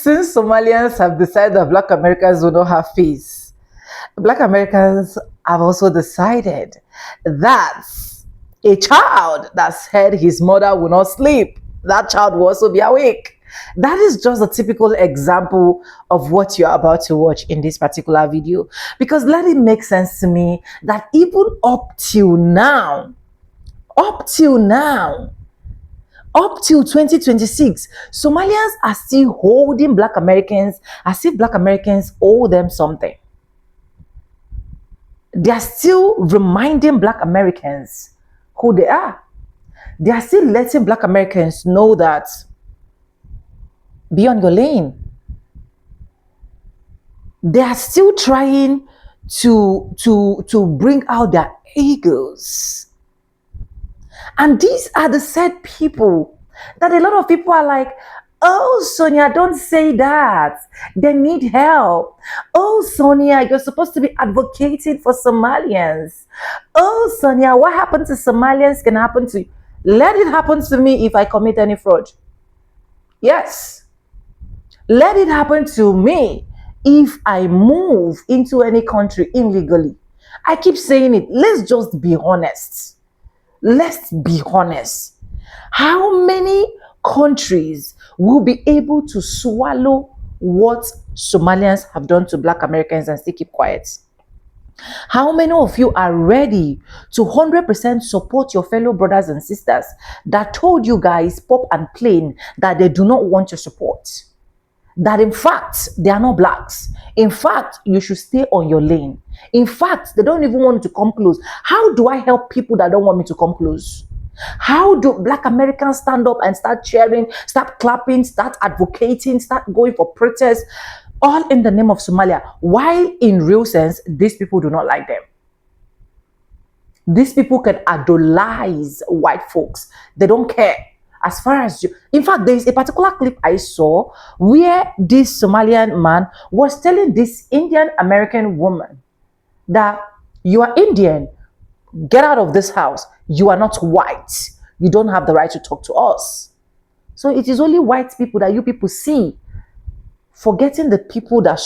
Since Somalians have decided that Black Americans will not have peace, Black Americans have also decided that a child that said his mother will not sleep, that child will also be awake. That is just a typical example of what you're about to watch in this particular video. Because let it make sense to me that even up till now, up till 2026, Somalians are still holding Black Americans as if Black Americans owe them something. They are still reminding Black Americans who they are. They are still letting Black Americans know that be on your lane. They are still trying to bring out their egos. And these are the said people that a lot of people are like, oh, Sonia, don't say that. They need help. Oh, Sonia, you're supposed to be advocating for Somalians. Oh, Sonia, what happened to Somalians can happen to you. Let it happen to me if I commit any fraud. Yes. Let it happen to me if I move into any country illegally. I keep saying it. Let's just be honest. Let's be honest. How many countries will be able to swallow what Somalians have done to Black Americans and still keep quiet? How many of you are ready to 100% support your fellow brothers and sisters that told you guys, pop and plain, that they do not want your support? That in fact, they are not blacks. In fact, you should stay on your lane. In fact, they don't even want you to come close. How do I help people that don't want me to come close? How do Black Americans stand up and start cheering, start clapping, start advocating, start going for protests, all in the name of Somalia, while in real sense, these people do not like them? These people can idolize white folks. They don't care. As far as you, in fact, there is a particular clip I saw where this Somalian man was telling this Indian American woman that you are Indian, get out of this house. You are not white. You don't have the right to talk to us. So it is only white people that you people see, forgetting the people that.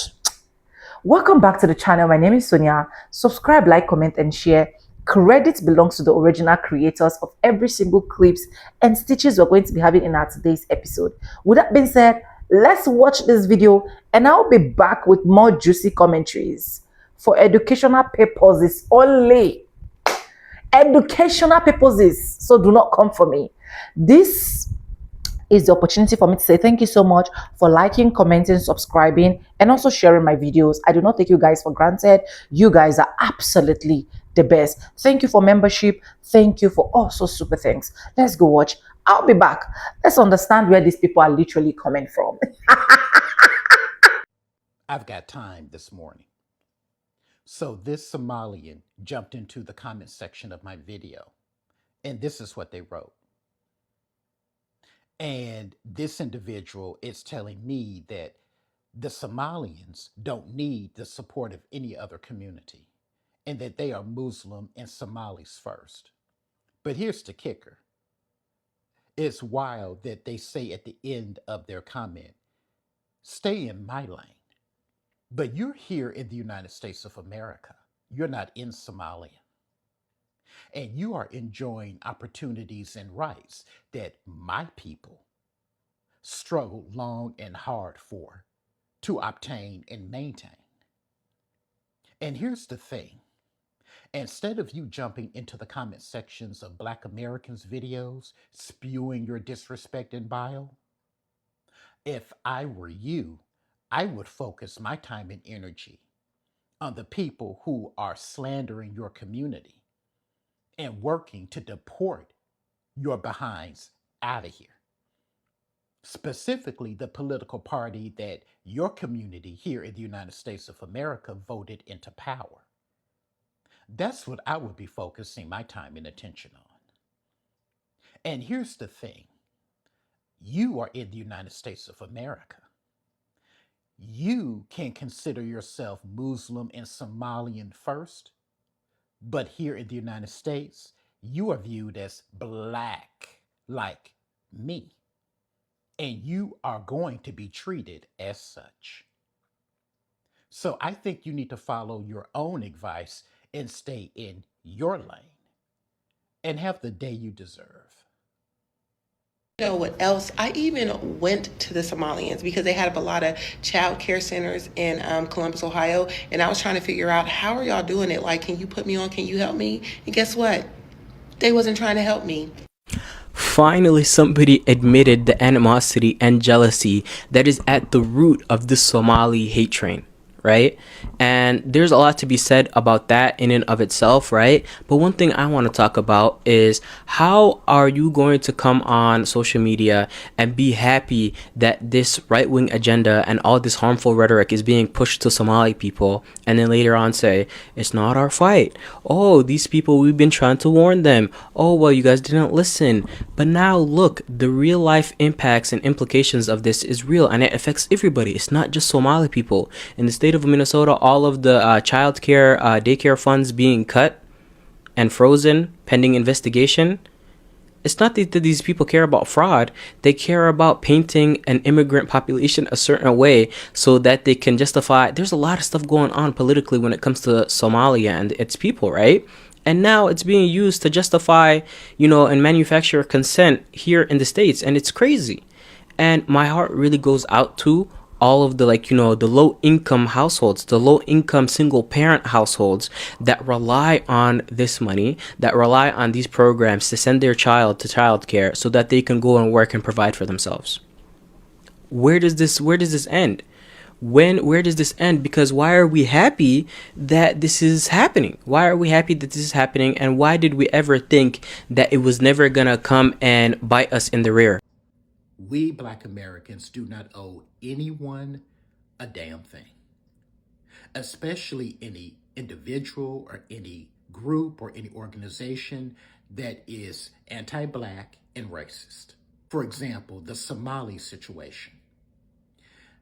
Welcome back to the channel. My name is Sonia. Subscribe, like, comment, and share. Credit belongs to the original creators of every single clips and stitches we're going to be having in our today's episode. With that being said, let's watch this video and I'll be back with more juicy commentaries for educational purposes only. Educational purposes. So do not come for me. This is the opportunity for me to say thank you so much for liking, commenting, subscribing, and also sharing my videos. I do not take you guys for granted. You guys are absolutely the best. Thank you for membership. Thank you for also super things. Let's go watch. I'll be back. Let's understand where these people are literally coming from. I've got time this morning. So this Somalian jumped into the comment section of my video, and this is what they wrote. And this individual is telling me that the Somalians don't need the support of any other community and that they are Muslim and Somalis first. But here's the kicker. It's wild that they say at the end of their comment, stay in my lane. But you're here in the United States of America. You're not in Somalia. And you are enjoying opportunities and rights that my people struggled long and hard for to obtain and maintain. And here's the thing. Instead of you jumping into the comment sections of Black Americans' videos, spewing your disrespect and bile, if I were you, I would focus my time and energy on the people who are slandering your community and working to deport your behinds out of here. Specifically, the political party that your community here in the United States of America voted into power. That's what I would be focusing my time and attention on. And here's the thing. You are in the United States of America. You can consider yourself Muslim and Somalian first, but here in the United States, you are viewed as black like me. and you are going to be treated as such. So I think you need to follow your own advice and stay in your lane and have the day you deserve. You know what else? I even went to the Somalians because they had a lot of child care centers in Columbus, Ohio, and I was trying to figure out how are y'all doing it? Like, can you put me on? Can you help me? And guess what? They wasn't trying to help me. Finally, somebody admitted the animosity and jealousy that is at the root of the Somali hate train, right? And there's a lot to be said about that in and of itself, right? But one thing I want to talk about is how are you going to come on social media and be happy that this right wing agenda and all this harmful rhetoric is being pushed to Somali people, and then later on say, it's not our fight. Oh, these people, we've been trying to warn them. Oh, well, you guys didn't listen. But now look, the real life impacts and implications of this is real, and it affects everybody. It's not just Somali people. In the state of Minnesota, all of the child care daycare funds being cut and frozen pending investigation. It's not that these people care about fraud. They care about painting an immigrant population a certain way so that they can justify. There's a lot of stuff going on politically when it comes to Somalia and its people, right? And now it's being used to justify, and manufacture consent here in the States. And it's crazy. And my heart really goes out to all of the the low income households, the low income single parent households that rely on this money, that rely on these programs to send their child to childcare so that they can go and work and provide for themselves. Where does this end? Where does this end? Because why are we happy that this is happening? Why are we happy that this is happening? And why did we ever think that it was never gonna come and bite us in the rear? We Black Americans do not owe anyone a damn thing, especially any individual or any group or any organization that is anti Black and racist. For example, the Somali situation.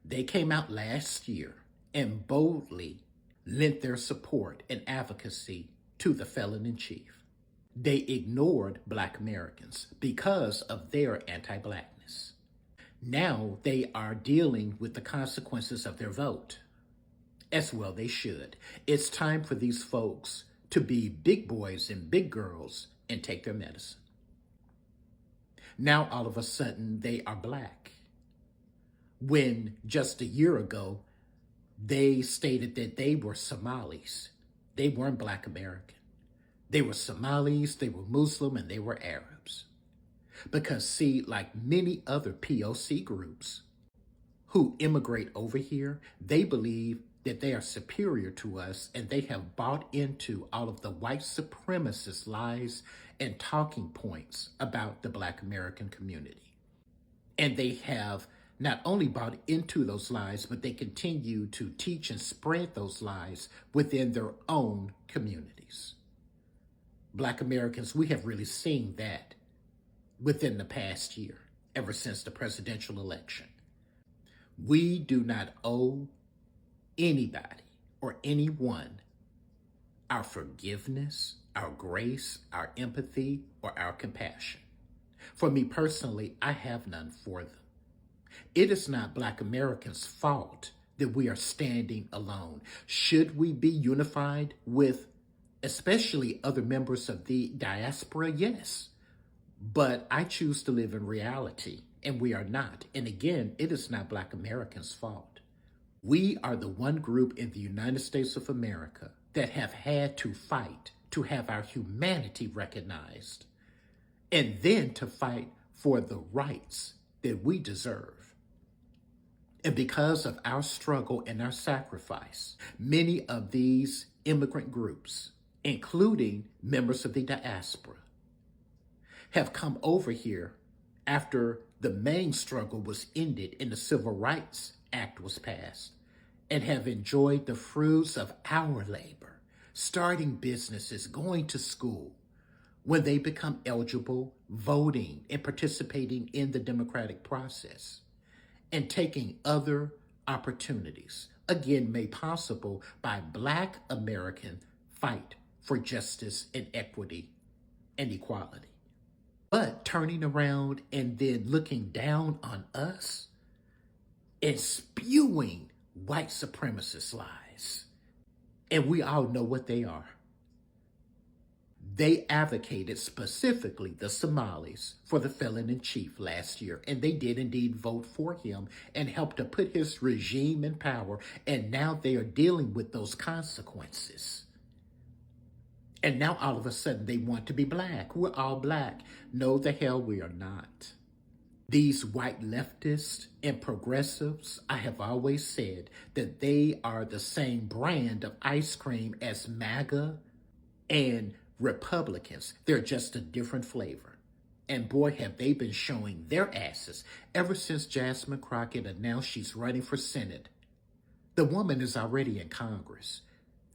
They came out last year and boldly lent their support and advocacy to the felon in chief. They ignored Black Americans because of their anti Blackness. Now they are dealing with the consequences of their vote. As well they should. It's time for these folks to be big boys and big girls and take their medicine. Now all of a sudden they are Black, when just a year ago they stated that they were Somalis. They weren't Black American. They were Somalis, they were Muslim, and they were Arabs. Because see, like many other POC groups who immigrate over here, they believe that they are superior to us, and they have bought into all of the white supremacist lies and talking points about the Black American community. And they have not only bought into those lies, but they continue to teach and spread those lies within their own communities. Black Americans, we have really seen that within the past year, ever since the presidential election. We do not owe anybody or anyone our forgiveness, our grace, our empathy, or our compassion. For me personally, I have none for them. It is not Black Americans' fault that we are standing alone. Should we be unified with especially other members of the diaspora? Yes. But I choose to live in reality, and we are not. And again, it is not Black Americans' fault. We are the one group in the United States of America that have had to fight to have our humanity recognized, and then to fight for the rights that we deserve. And because of our struggle and our sacrifice, many of these immigrant groups, including members of the diaspora, have come over here after the main struggle was ended and the Civil Rights Act was passed, and have enjoyed the fruits of our labor, starting businesses, going to school, when they become eligible, voting and participating in the democratic process, and taking other opportunities, again made possible by Black American fight for justice and equity and equality. But turning around and then looking down on us and spewing white supremacist lies. And we all know what they are. They advocated specifically the Somalis for the felon in chief last year, and they did indeed vote for him and helped to put his regime in power, and now they are dealing with those consequences. And now all of a sudden they want to be black. We're all black. No, the hell we are not. These white leftists and progressives, I have always said that they are the same brand of ice cream as MAGA and Republicans. They're just a different flavor. And boy, have they been showing their asses ever since Jasmine Crockett announced she's running for Senate. The woman is already in Congress.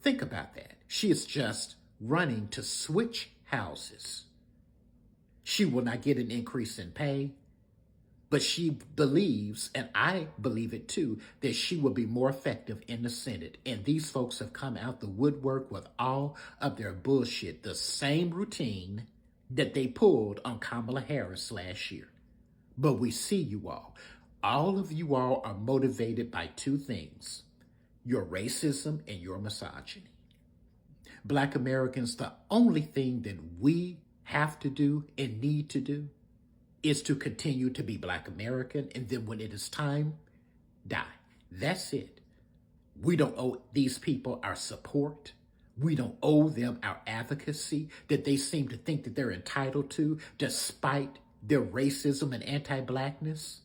Think about that. She is just running to switch houses. She will not get an increase in pay, but she believes, and I believe it too, that she will be more effective in the Senate. And these folks have come out the woodwork with all of their bullshit, the same routine that they pulled on Kamala Harris last year. But we see you all. All of you all are motivated by two things: your racism and your misogyny. Black Americans, the only thing that we have to do and need to do is to continue to be Black American, and then when it is time, die. That's it. We don't owe these people our support. We don't owe them our advocacy that they seem to think that they're entitled to, despite their racism and anti-Blackness.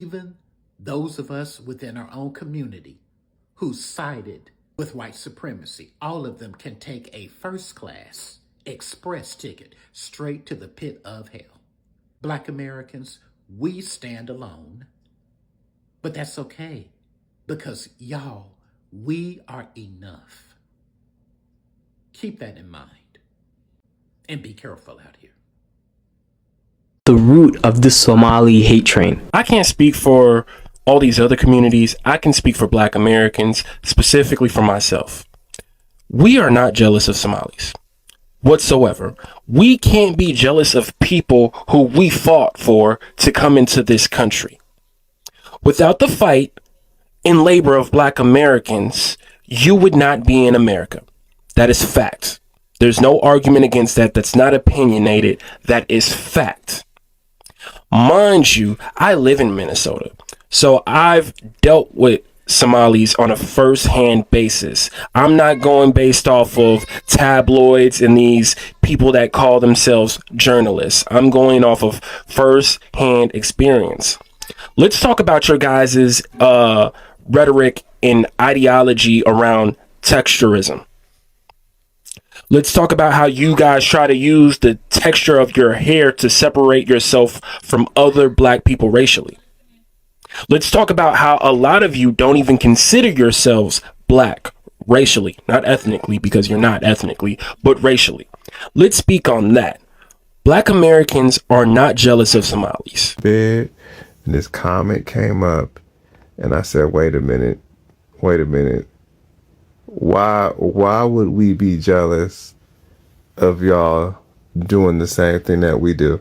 Even those of us within our own community who sided with white supremacy, all of them can take a first-class express ticket straight to the pit of hell. Black Americans, we stand alone, but that's okay, because y'all, we are enough. Keep that in mind, and be careful out here. The root of the Somali hate train. I can't speak for all these other communities. I can speak for Black Americans, specifically for myself. We are not jealous of Somalis whatsoever. We can't be jealous of people who we fought for to come into this country. Without the fight and labor of Black Americans, you would not be in America. That is fact. There's no argument against that. That's not opinionated. That is fact. Mind you, I live in Minnesota, so I've dealt with Somalis on a first-hand basis. I'm not going based off of tabloids and these people that call themselves journalists. I'm going off of first-hand experience. Let's talk about your guys' rhetoric and ideology around texturism. Let's talk about how you guys try to use the texture of your hair to separate yourself from other Black people racially. Let's talk about how a lot of you don't even consider yourselves Black racially, not ethnically, because you're not ethnically, but racially. Let's speak on that. Black Americans are not jealous of Somalis. Bed, and this comment came up, and I said, wait a minute. Why would we be jealous of y'all doing the same thing that we do?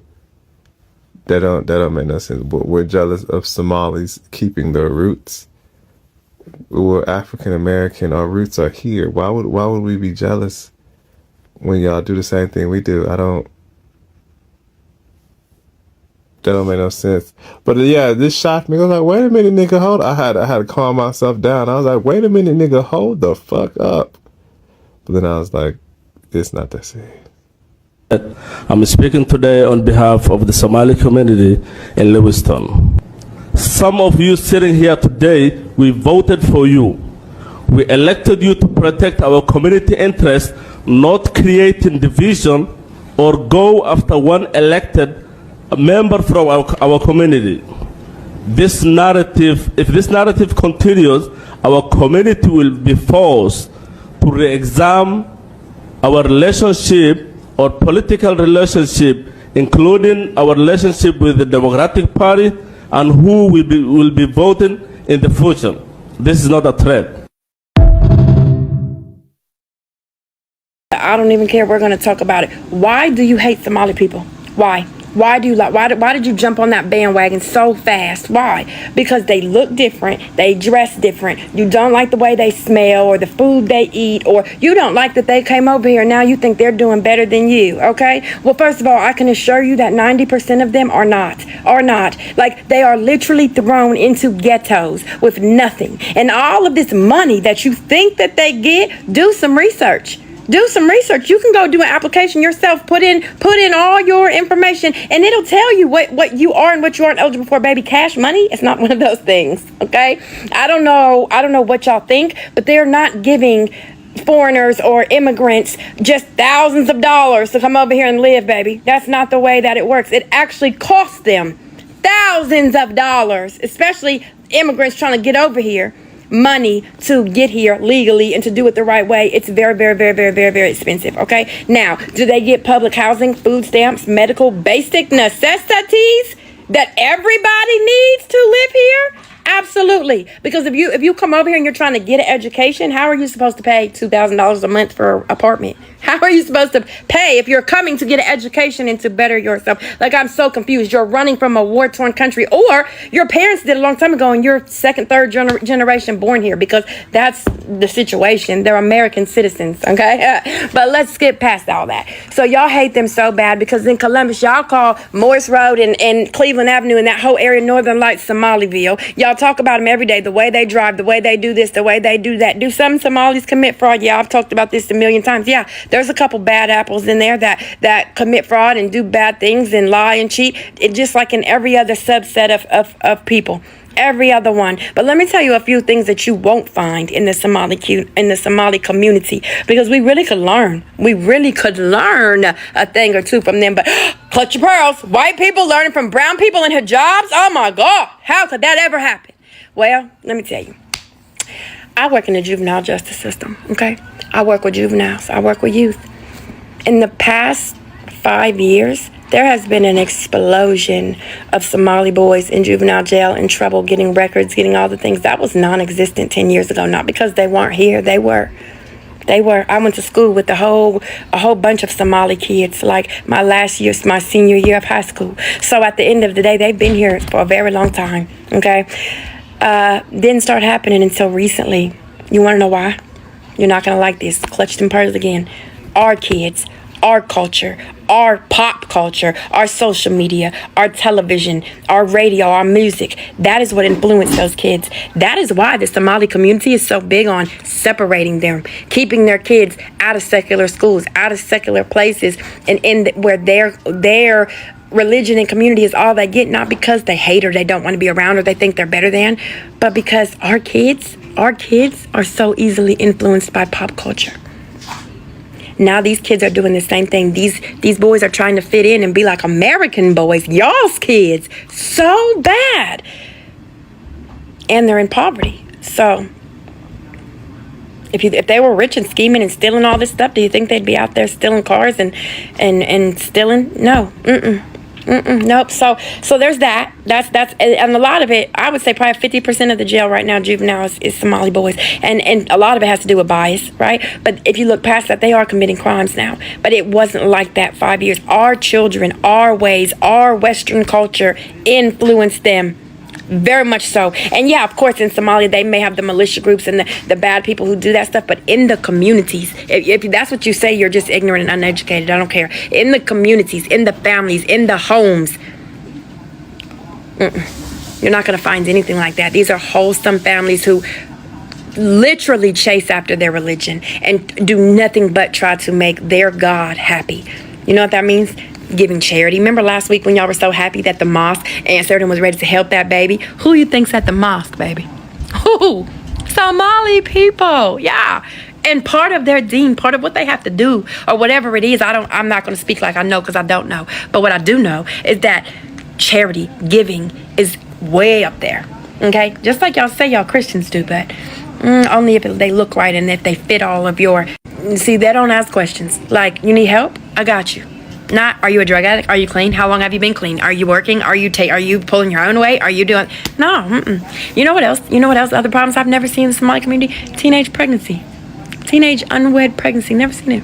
That don't make no sense. But we're jealous of Somalis keeping their roots. We're African American. Our roots are here. Why would we be jealous when y'all do the same thing we do? That don't make no sense. But yeah, this shocked me. I was like, wait a minute, nigga, hold. I had to calm myself down. I was like, wait a minute, nigga, hold the fuck up. But then I was like, it's not that serious. I'm speaking today on behalf of the Somali community in Lewiston. Some of you sitting here today, we voted for you. We elected you to protect our community interests, not creating division or go after one elected member from our community. If this narrative continues, our community will be forced to re-examine our relationship or political relationship, including our relationship with the Democratic Party and who will be voting in the future. This is not a threat. I don't even care. We're going to talk about it. Why do you hate Somali people? Why? Why did you jump on that bandwagon so fast? Why? Because they look different, they dress different, you don't like the way they smell or the food they eat, or you don't like that they came over here and now you think they're doing better than you, okay? Well, first of all, I can assure you that 90% of them are not. Like, they are literally thrown into ghettos with nothing. And all of this money that you think that they get, do some research. Do some research. You can go do an application yourself. Put in all your information, and it'll tell you what you are and what you aren't eligible for, baby. Cash money, it's not one of those things, okay? I don't know what y'all think, but they're not giving foreigners or immigrants just thousands of dollars to come over here and live, baby. That's not the way that it works. It actually costs them thousands of dollars, especially immigrants trying to get over here, money to get here legally and to do it the right way. It's very, very, very, very, very, very expensive, okay? Now, do they get public housing, food stamps, medical, basic necessities that everybody needs to live here? Absolutely. Because if you come over here and you're trying to get an education, how are you supposed to pay $2,000 a month for an apartment? How are you supposed to pay if you're coming to get an education and to better yourself? Like, I'm so confused. You're running from a war-torn country, or your parents did a long time ago and you're second, third generation born here, because that's the situation. They're American citizens, okay? But let's skip past all that. So y'all hate them so bad because in Columbus, y'all call Morris Road and Cleveland Avenue and that whole area Northern Lights Somaliville. Y'all talk about them every day, the way they drive, the way they do this, the way they do that. Do some Somalis commit fraud? Yeah, I've talked about this a million times. Yeah, there's a couple bad apples in there that commit fraud and do bad things and lie and cheat. It just like in every other subset of people. Every other one. But let me tell you a few things that you won't find in the Somali community, because we really could learn. We really could learn a thing or two from them. But clutch your pearls. White people learning from brown people in hijabs? Oh my God. How could that ever happen? Well, let me tell you. I work in the juvenile justice system, okay? I work with juveniles. I work with youth. In the past 5 years, there has been an explosion of Somali boys in juvenile jail, in trouble, getting records, getting all the things. That was non-existent 10 years ago. Not because they weren't here. They were. I went to school with a whole bunch of Somali kids, like my senior year of high school. So at the end of the day, they've been here for a very long time, okay? Didn't start happening until recently. You want to know why? You're not going to like this. Clutch them pearls again. Our kids, our culture, our pop culture, our social media, our television, our radio, our music. That is what influenced those kids. That is why the Somali community is so big on separating them, keeping their kids out of secular schools, out of secular places, and where their religion and community is all they get, not because they hate or they don't want to be around or they think they're better than, but because our kids are so easily influenced by pop culture. Now these kids are doing the same thing. These boys are trying to fit in and be like American boys, y'all's kids, so bad. And they're in poverty. So if they were rich and scheming and stealing all this stuff, do you think they'd be out there stealing cars and stealing? No. Nope. So there's that. That's and a lot of it, I would say probably 50% of the jail right now, juveniles, is Somali boys, and a lot of it has to do with bias, right? But if you look past that, they are committing crimes now. But it wasn't like that 5 years. Our children, our ways, our Western culture influenced them. Very much so. And yeah, of course, in Somalia, they may have the militia groups and the bad people who do that stuff. But in the communities, if that's what you say, you're just ignorant and uneducated. I don't care. In the communities, in the families, in the homes, you're not going to find anything like that. These are wholesome families who literally chase after their religion and do nothing but try to make their God happy. You know what that means? Giving charity. Remember last week when y'all were so happy that the mosque answered and was ready to help that baby? Who you think's at the mosque, baby? Who? Somali people. Yeah. And part of their deen, part of what they have to do, or whatever it is, I'm not going to speak like I know, because I don't know. But what I do know is that charity, giving, is way up there. Okay? Just like y'all say y'all Christians do, but only if they look right and if they fit all of your... See, they don't ask questions. Like, you need help? I got you. Not, are you a drug addict? Are you clean? How long have you been clean? Are you working? Are you pulling your own weight? Are you doing... No. You know what else? Other problems I've never seen in the Somali community? Teenage pregnancy. Teenage unwed pregnancy. Never seen it.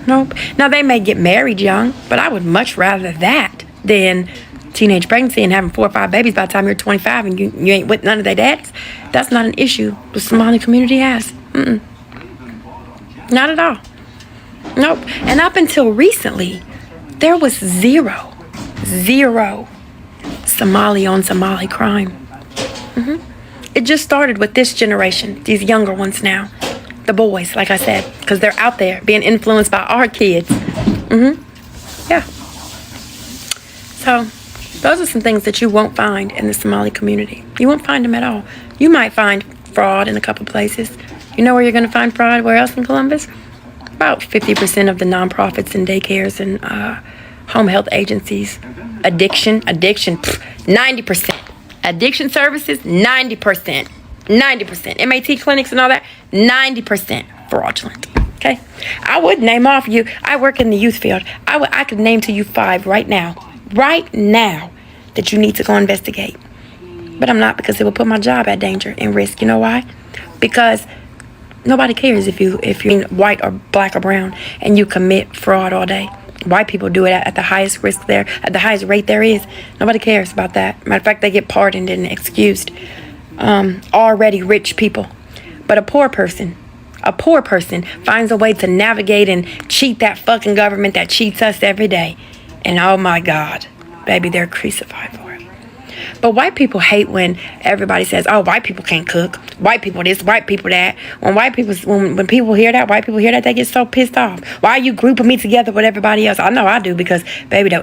Nope. Now, they may get married young, but I would much rather that than teenage pregnancy and having 4 or 5 babies by the time you're 25 and you ain't with none of their dads. That's not an issue the Somali community has. Not at all. Nope. And up until recently, there was zero Somali on Somali crime. It just started with this generation, these younger ones now. The boys, like I said, because they're out there being influenced by our kids. Yeah. So, those are some things that you won't find in the Somali community. You won't find them at all. You might find fraud in a couple places. You know where you're going to find fraud? Where else in Columbus? About 50% of the nonprofits and daycares and home health agencies. Addiction, 90%. Addiction services, 90%. 90%. MAT clinics and all that, 90% fraudulent. Okay? I would name off you. I work in the youth field. I could name to you 5 right now, that you need to go investigate. But I'm not, because it will put my job at danger and risk. You know why? Because nobody cares if you're white or black or brown and you commit fraud all day. White people do it at the highest risk there, at the highest rate there is. Nobody cares about that. Matter of fact, they get pardoned and excused. Already rich people. But a poor person finds a way to navigate and cheat that fucking government that cheats us every day. And oh my God, baby, they're crucified for it. But white people hate when everybody says, oh, white people can't cook. White people this, white people that. When people hear that, white people hear that, they get so pissed off. Why are you grouping me together with everybody else? I know I do, because, baby,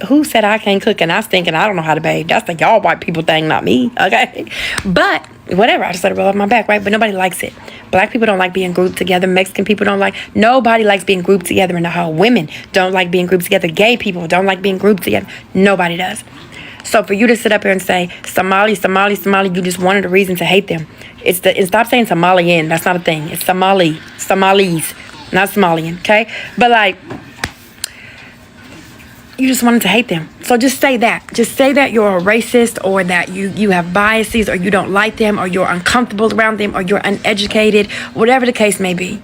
who said I can't cook and I stink and I don't know how to bathe? That's the y'all white people thing, not me, okay? But whatever, I just let it roll off my back, right? But nobody likes it. Black people don't like being grouped together. Mexican people don't like, nobody likes being grouped together in the whole. Women don't like being grouped together. Gay people don't like being grouped together. Nobody does. So for you to sit up here and say Somali, you just wanted a reason to hate them. And stop saying Somalian. That's not a thing. It's Somalis, not Somalian, okay? But like, you just wanted to hate them. So just say that. Just say that you're a racist, or that you have biases, or you don't like them, or you're uncomfortable around them, or you're uneducated, whatever the case may be.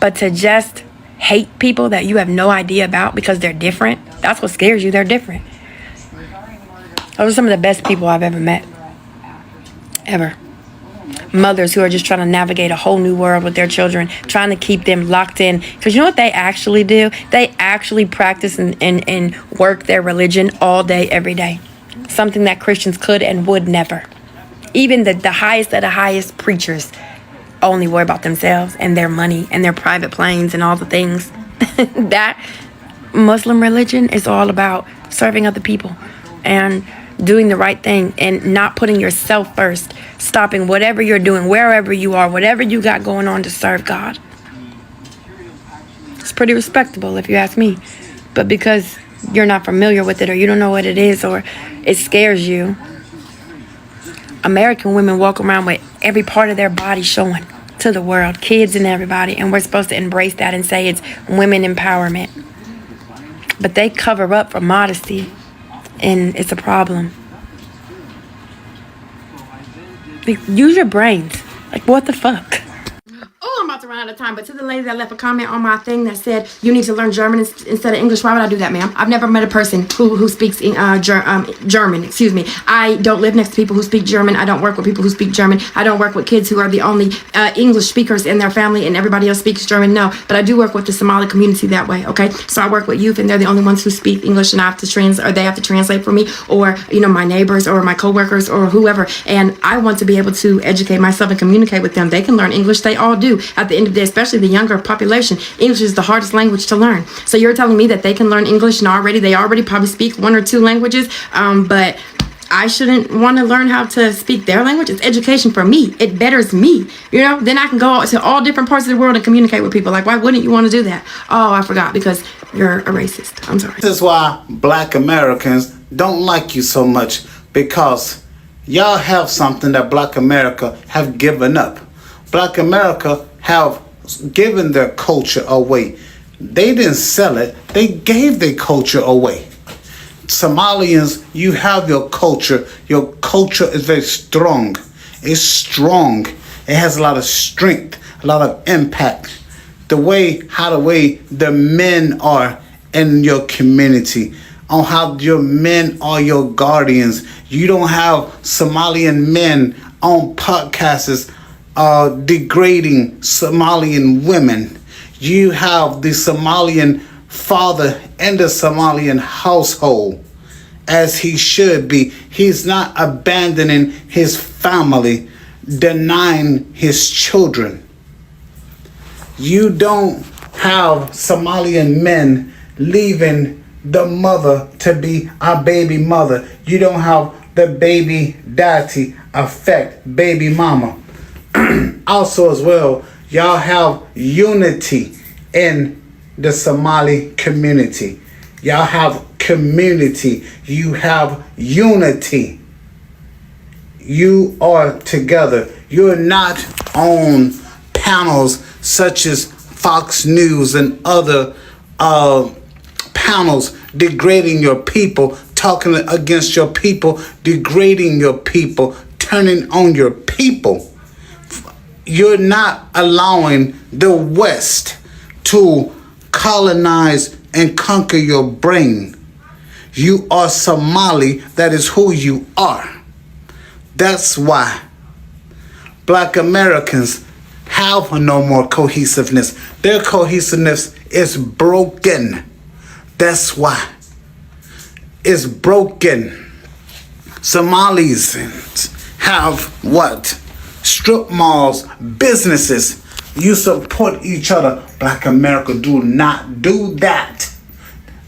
But to just hate people that you have no idea about because they're different, that's what scares you. They're different. Those are some of the best people I've ever met. Ever. Mothers who are just trying to navigate a whole new world with their children, trying to keep them locked in. Because you know what they actually do? They actually practice and work their religion all day, every day. Something that Christians could and would never. Even the highest of the highest preachers only worry about themselves and their money and their private planes and all the things. That Muslim religion is all about serving other people and doing the right thing and not putting yourself first, stopping whatever you're doing, wherever you are, whatever you got going on, to serve God. It's pretty respectable if you ask me. But because you're not familiar with it, or you don't know what it is, or it scares you, American women walk around with every part of their body showing to the world, kids and everybody, and we're supposed to embrace that and say it's women empowerment. But they cover up for modesty, and it's a problem. Like, use your brains. Like, what the fuck? Oh, I'm about to run out of time. But to the lady that left a comment on my thing that said you need to learn German instead of English, why would I do that, ma'am? I've never met a person who speaks German. Excuse me. I don't live next to people who speak German. I don't work with people who speak German. I don't work with kids who are the only English speakers in their family and everybody else speaks German. No, but I do work with the Somali community that way. Okay, so I work with youth and they're the only ones who speak English, and I have to they have to translate for me, or my neighbors or my coworkers or whoever. And I want to be able to educate myself and communicate with them. They can learn English. They all do. At the end of the day, especially the younger population, English is the hardest language to learn. So you're telling me that they can learn English, and they already probably speak 1 or 2 languages, but I shouldn't want to learn how to speak their language? It's education for me. It betters me. Then I can go to all different parts of the world and communicate with people. Like, why wouldn't you want to do that? Oh, I forgot, because you're a racist. I'm sorry. This is why Black Americans don't like you so much, because y'all have something that Black America have given up. Black America have given their culture away. They didn't sell it. They gave their culture away. Somalians, you have your culture. Your culture is very strong. It's strong. It has a lot of strength, a lot of impact. the way the men are in your community, on how your men are your guardians. You don't have Somalian men on podcasts degrading Somalian women. You have the Somalian father in the Somalian household, as he should be. He's not abandoning his family, denying his children. You don't have Somalian men leaving the mother to be a baby mother. You don't have the baby daddy affect baby mama. Also as well, y'all have unity in the Somali community. Y'all have community. You have unity. You are together. You're not on panels such as Fox News and other panels degrading your people, talking against your people, degrading your people, turning on your people. You're not allowing the West to colonize and conquer your brain. You are Somali. That is who you are. That's why Black Americans have no more cohesiveness. Their cohesiveness is broken. That's why it's broken. Somalis have what? Strip malls, businesses. You support each other. Black America do not do that.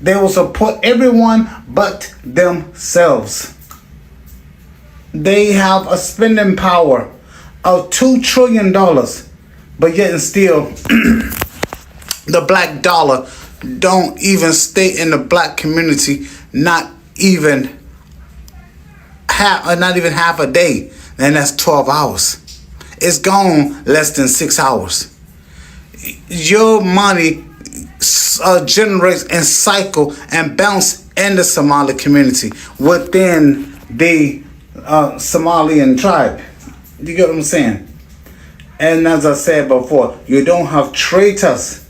They will support everyone but themselves. They have a spending power of $2 trillion, but yet and still the black dollar don't even stay in the black community, not even half a day, and that's 12 hours. It's gone less than 6 hours. Your money generates and cycle and bounce in the Somali community within the Somalian tribe. You get what I'm saying? And as I said before, you don't have traitors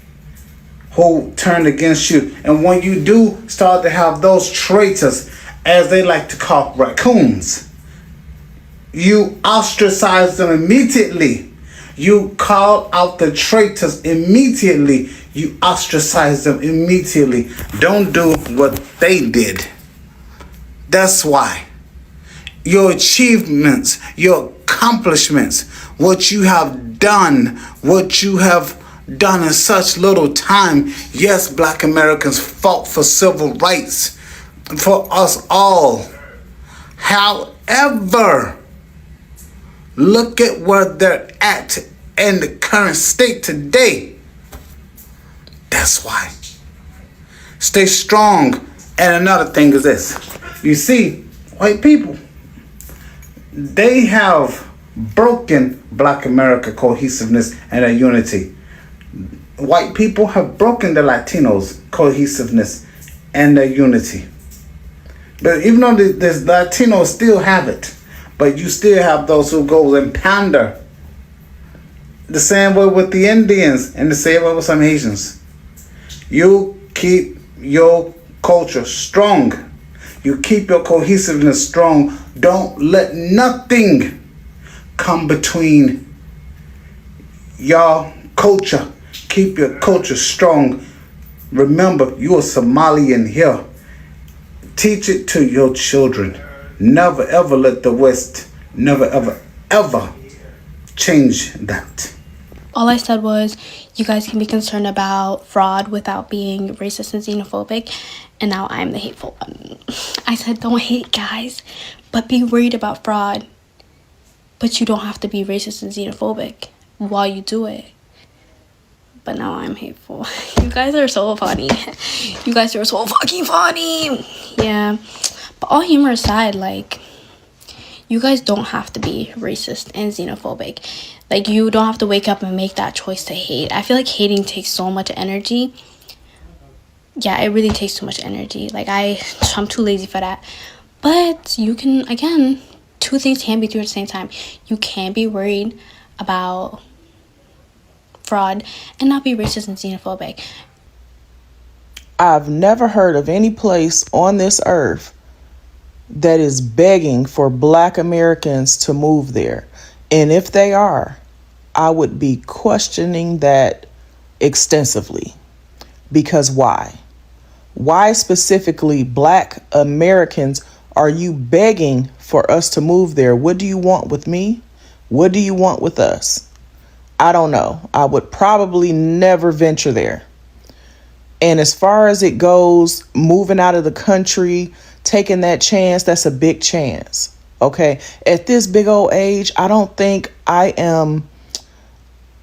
who turn against you. And when you do start to have those traitors, as they like to call raccoons, you ostracize them immediately. You call out the traitors immediately. You ostracize them immediately. Don't do what they did. That's why. Your achievements, your accomplishments, what you have done in such little time. Yes, Black Americans fought for civil rights for us all. However, look at where they're at in the current state today. That's why. Stay strong. And another thing is this. You see, white people, they have broken Black America cohesiveness and a unity. White people have broken the Latinos cohesiveness and their unity. But even though the Latinos still have it, but you still have those who go and pander. The same way with the Indians and the same way with some Asians. You keep your culture strong. You keep your cohesiveness strong. Don't let nothing come between your culture. Keep your culture strong. Remember, you are Somalian here. Teach it to your children. Never ever let the West, never ever ever change that. All I said was, you guys can be concerned about fraud without being racist and xenophobic, and now I'm the hateful one. I said don't hate, guys, but be worried about fraud. But you don't have to be racist and xenophobic while you do it. But now I'm hateful. You guys are so funny. You guys are so fucking funny. Yeah. But all humor aside, like, you guys don't have to be racist and xenophobic. Like, you don't have to wake up and make that choice to hate. I feel like hating takes so much energy. Yeah, it really takes too much energy. Like, I'm too lazy for that. But you can, again, two things can be true at the same time. You can be worried about fraud and not be racist and xenophobic. I've never heard of any place on this earth that is begging for Black Americans to move there. And if they are, I would be questioning that extensively. Because why? Why specifically Black Americans are you begging for us to move there? What do you want with me? What do you want with us? I don't know. I would probably never venture there. And as far as it goes, moving out of the country, taking that chance, that's a big chance. Okay. At this big old age, I don't think I am,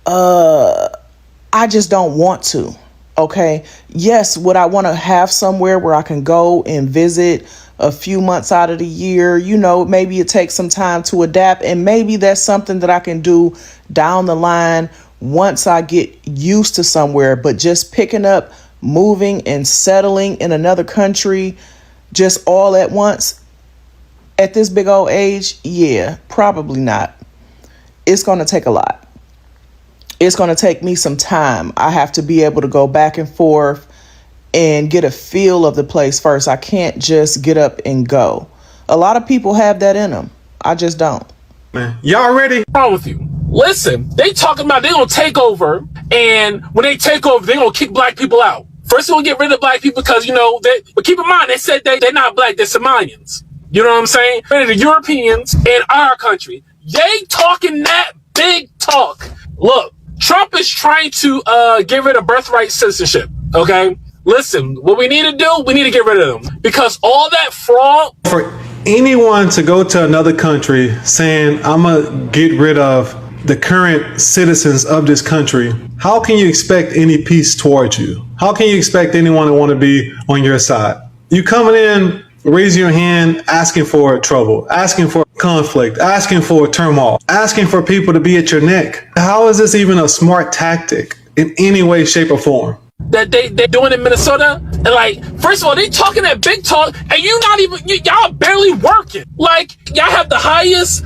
I just don't want to. Okay. Yes. Would I want to have somewhere where I can go and visit a few months out of the year? You know, maybe it takes some time to adapt, and maybe that's something that I can do down the line once I get used to somewhere. But just picking up, moving and settling in another country just all at once at this big old age, yeah, probably not. It's going to take a lot. It's going to take me some time. I have to be able to go back and forth and get a feel of the place first. I can't just get up and go. A lot of people have that in them. I just don't. Man, y'all ready? What's wrong with you? Listen, they talking about they gonna take over, and when they take over, they gonna kick Black people out. First, we'll get rid of Black people because, you know, but keep in mind, they said they're not Black, they're Somalians. You know what I'm saying? They're the Europeans in our country. They talking that big talk. Look, Trump is trying to get rid of birthright citizenship, okay? Listen, what we need to do, we need to get rid of them. Because all that fraud... For anyone to go to another country saying, I'm going to get rid of the current citizens of this country, how can you expect any peace towards you? How can you expect anyone to want to be on your side? You coming in, raising your hand, asking for trouble, asking for conflict, asking for turmoil, asking for people to be at your neck. How is this even a smart tactic in any way, shape, or form? That they're doing in Minnesota, and like, first of all, they talking that big talk, and you not even, y'all barely working. Like, y'all have the highest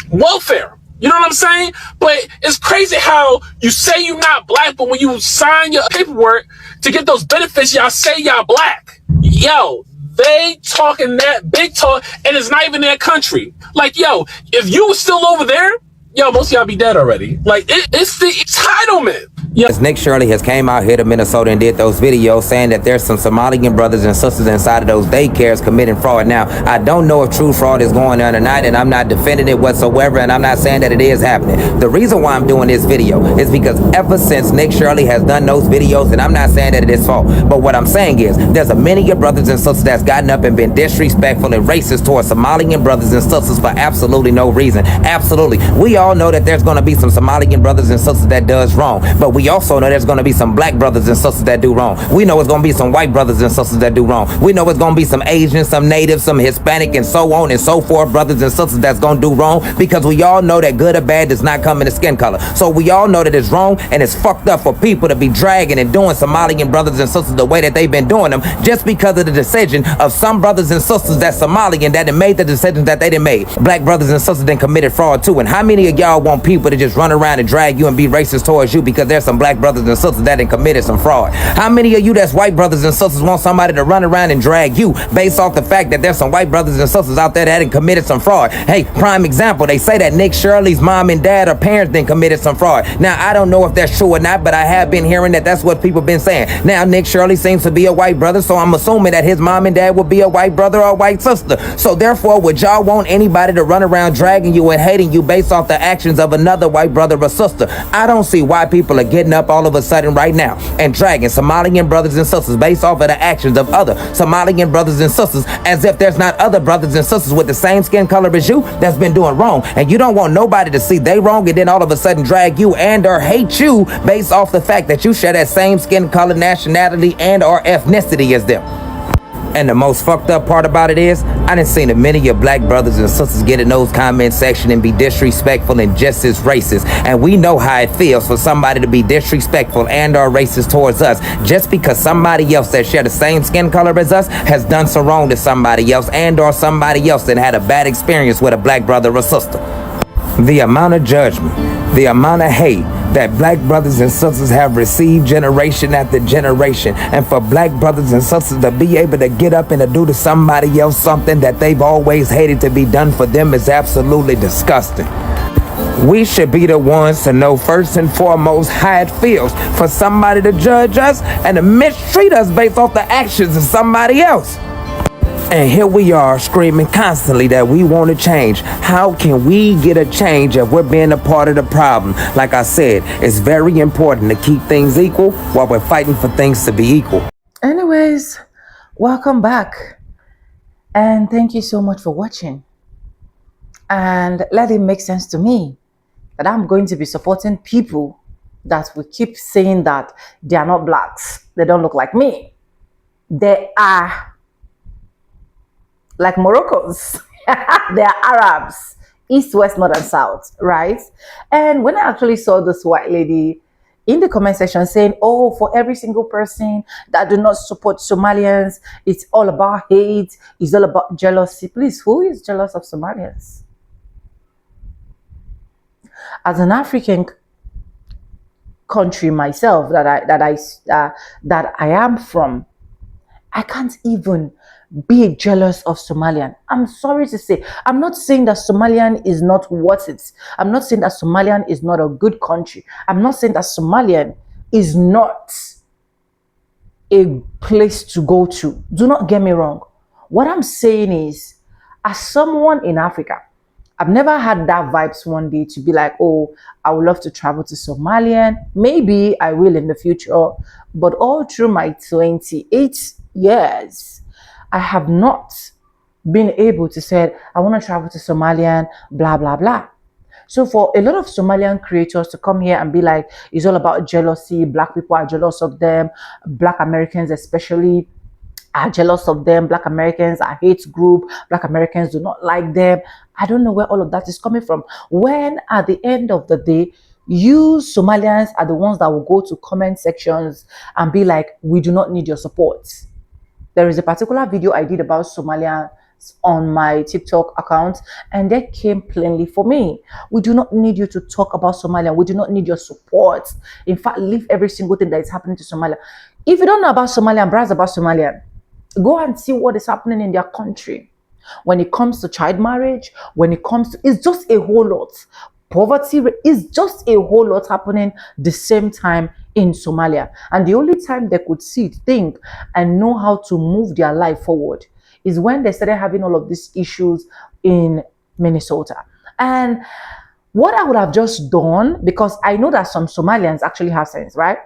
welfare. You know what I'm saying? But it's crazy how you say you're not Black, but when you sign your paperwork to get those benefits, y'all say y'all Black. Yo, they talking that big talk, and it's not even their country. Like, yo, if you were still over there, yo, most of y'all be dead already. Like, it's the entitlement. Yeah. Nick Shirley has came out here to Minnesota and did those videos saying that there's some Somalian brothers and sisters inside of those daycares committing fraud. Now, I don't know if true fraud is going on or not, and I'm not defending it whatsoever, and I'm not saying that it is happening. The reason why I'm doing this video is because ever since Nick Shirley has done those videos, and I'm not saying that it is fault, but what I'm saying is there's a many of brothers and sisters that's gotten up and been disrespectful and racist towards Somalian brothers and sisters for absolutely no reason. Absolutely. We all know that there's going to be some Somalian brothers and sisters that does wrong, but we also know there's going to be some Black brothers and sisters that do wrong. We know it's going to be some white brothers and sisters that do wrong. We know it's going to be some Asians, some Natives, some Hispanic, and so on and so forth, brothers and sisters that's going to do wrong, because we all know that good or bad does not come in the skin color. So we all know that it's wrong and it's fucked up for people to be dragging and doing Somalian brothers and sisters the way that they've been doing them just because of the decision of some brothers and sisters that's Somalian that made the decisions that they done made. Black brothers and sisters then committed fraud too. And how many of y'all want people to just run around and drag you and be racist towards you because there's some Black brothers and sisters that done committed some fraud? How many of you that's white brothers and sisters want somebody to run around and drag you based off the fact that there's some white brothers and sisters out there that done committed some fraud? Hey, prime example, they say that Nick Shirley's mom and dad or parents then committed some fraud. Now, I don't know if that's true or not, but I have been hearing that that's what people been saying. Now, Nick Shirley seems to be a white brother, so I'm assuming that his mom and dad would be a white brother or a white sister. So therefore, would y'all want anybody to run around dragging you and hating you based off the actions of another white brother or sister? I don't see why people are getting up all of a sudden right now and dragging Somalian brothers and sisters based off of the actions of other Somalian brothers and sisters, as if there's not other brothers and sisters with the same skin color as you that's been doing wrong, and you don't want nobody to see they wrong and then all of a sudden drag you and or hate you based off the fact that you share that same skin color, nationality, and or ethnicity as them. And the most fucked up part about it is, I done seen a many of Black brothers and sisters get in those comment section and be disrespectful and just as racist. And we know how it feels for somebody to be disrespectful and or racist towards us just because somebody else that share the same skin color as us has done some wrong to somebody else and or somebody else that had a bad experience with a Black brother or sister. The amount of judgment, the amount of hate, that black brothers and sisters have received generation after generation. And for black brothers and sisters to be able to get up and to do to somebody else something that they've always hated to be done for them is absolutely disgusting. We should be the ones to know first and foremost how it feels for somebody to judge us and to mistreat us based off the actions of somebody else. And here we are screaming constantly that we want to change. How can we get a change if we're being a part of the problem? Like I said, it's very important to keep things equal while we're fighting for things to be equal. Anyways, welcome back. And thank you so much for watching. And let it make sense to me that I'm going to be supporting people that will keep saying that they are not blacks. They don't look like me. They are like Moroccans. They are Arabs, east, west, north, and south, right? And when I actually saw this white lady in the comment section saying, oh, for every single person that do not support Somalians, it's all about hate, it's all about jealousy. Please, who is jealous of Somalians? As an African country myself that I am from, I can't even be jealous of Somalian. I'm sorry to say, I'm not saying that Somalian is not worth it. I'm not saying that Somalian is not a good country. I'm not saying that Somalian is not a place to go to. Do not get me wrong. What I'm saying is, as someone in Africa, I've never had that vibes one day to be like, oh, I would love to travel to Somalia. Maybe I will in the future. But all through my 28 years, I have not been able to say, I want to travel to Somalia, blah, blah, blah. So for a lot of Somalian creators to come here and be like, it's all about jealousy, black people are jealous of them, black Americans especially are jealous of them, black Americans are hate group, black Americans do not like them. I don't know where all of that is coming from. When at the end of the day, you Somalians are the ones that will go to comment sections and be like, we do not need your support. There is a particular video I did about Somalia on my TikTok account, and that came plainly for me. We do not need you to talk about Somalia. We do not need your support. In fact, leave every single thing that is happening to Somalia. If you don't know about Somalia and browse about Somalia, go and see what is happening in their country. When it comes to child marriage, when it comes to, it's just a whole lot. Poverty is just a whole lot happening the same time in Somalia. And the only time they could see, think, and know how to move their life forward is when they started having all of these issues in Minnesota. And what I would have just done, because I know that some Somalians actually have sense, right?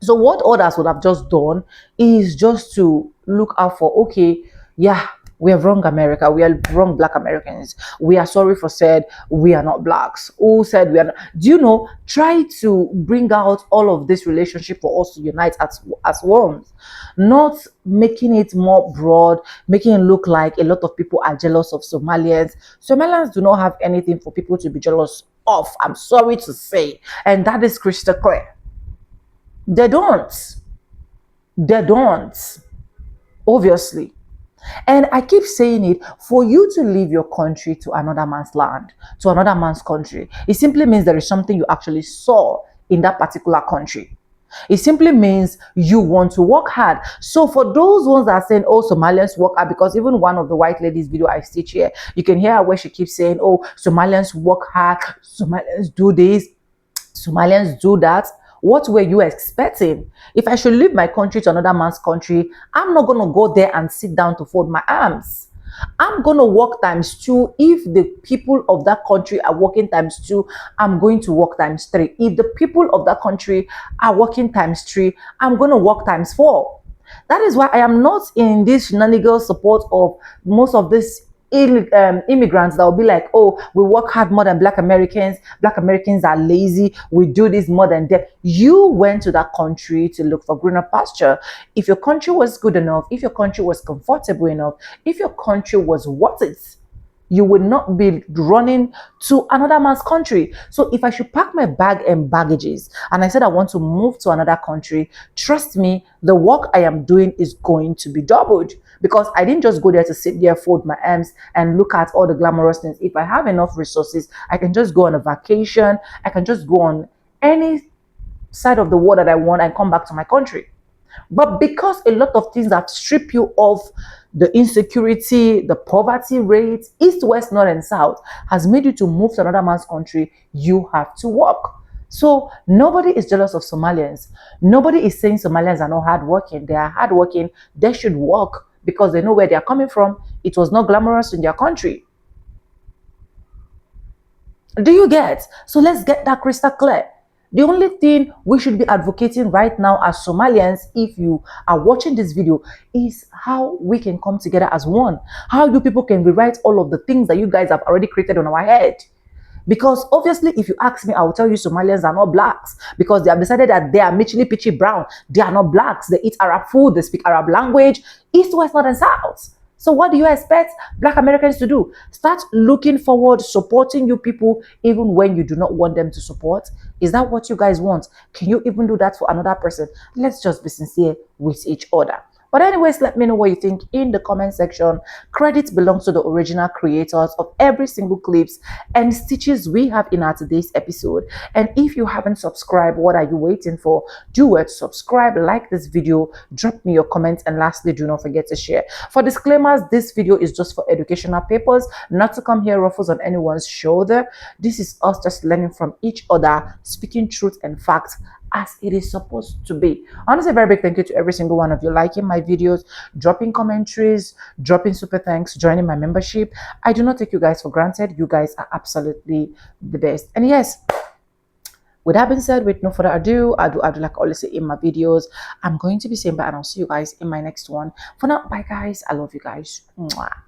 So what others would have just done is just to look out for, okay, yeah, we have wrong America, we are wrong black Americans, we are sorry for said we are not blacks, who said we are not. Do you know, try to bring out all of this relationship for us to unite as ones, not making it more broad, making it look like a lot of people are jealous of Somalians. Somalians do not have anything for people to be jealous of, I'm sorry to say, and that is crystal clear. They don't, obviously. And I keep saying it, for you to leave your country to another man's land, to another man's country, it simply means there is something you actually saw in that particular country. It simply means you want to work hard. So for those ones that are saying, oh, Somalians work hard, because even one of the white ladies video I stitch here, you can hear her where she keeps saying, oh, Somalians work hard, Somalians do this, Somalians do that. What were you expecting? If I should leave my country to another man's country, I'm not going to go there and sit down to fold my arms. I'm going to work ×2. If the people of that country are working ×2, I'm going to work ×3. If the people of that country are working ×3, I'm going to work ×4. That is why I am not in this shenanigans support of most of these immigrants that will be like, oh, we work hard more than black Americans are lazy, we do this more than them. You went to that country to look for greener pasture. If your country was good enough, if your country was comfortable enough, if your country was worth it, you would not be running to another man's country. So if I should pack my bag and baggages and I said I want to move to another country, trust me, the work I am doing is going to be doubled, because I didn't just go there to sit there, fold my arms and look at all the glamorous things. If I have enough resources, I can just go on a vacation, I can just go on any side of the world that I want and come back to my country. But because a lot of things have stripped you of the insecurity, the poverty rate, east, west, north, and south, has made you to move to another man's country, you have to work. So nobody is jealous of Somalians. Nobody is saying Somalians are not hardworking. They are hardworking. They should work because they know where they are coming from. It was not glamorous in their country. Do you get? So let's get that crystal clear. The only thing we should be advocating right now as Somalians, if you are watching this video, is how we can come together as one. How you people can rewrite all of the things that you guys have already created on our head. Because obviously, if you ask me, I will tell you Somalians are not blacks because they have decided that they are Mitchell Pitchy Brown. They are not blacks. They eat Arab food. They speak Arab language. East, west, north, and south. So what do you expect Black Americans to do? Start looking forward, supporting you people, even when you do not want them to support. Is that what you guys want? Can you even do that for another person? Let's just be sincere with each other. But anyways, let me know what you think in the comment section. Credit belongs to the original creators of every single clips and stitches we have in our today's episode. And if you haven't subscribed, what are you waiting for? Do it, subscribe, like this video, drop me your comments, and lastly, do not forget to share. For disclaimers, this video is just for educational purpose, not to come here ruffles on anyone's shoulder. This is us just learning from each other, speaking truth and facts as it is supposed to be. Honestly, a very big thank you to every single one of you liking my videos, dropping commentaries, dropping super thanks, joining my membership. I do not take you guys for granted. You guys are absolutely the best. And yes, with that being said, with no further ado, I do like I always say in my videos, I'm going to be saying bye, and I'll see you guys in my next one. For now, bye guys. I love you guys. Mwah.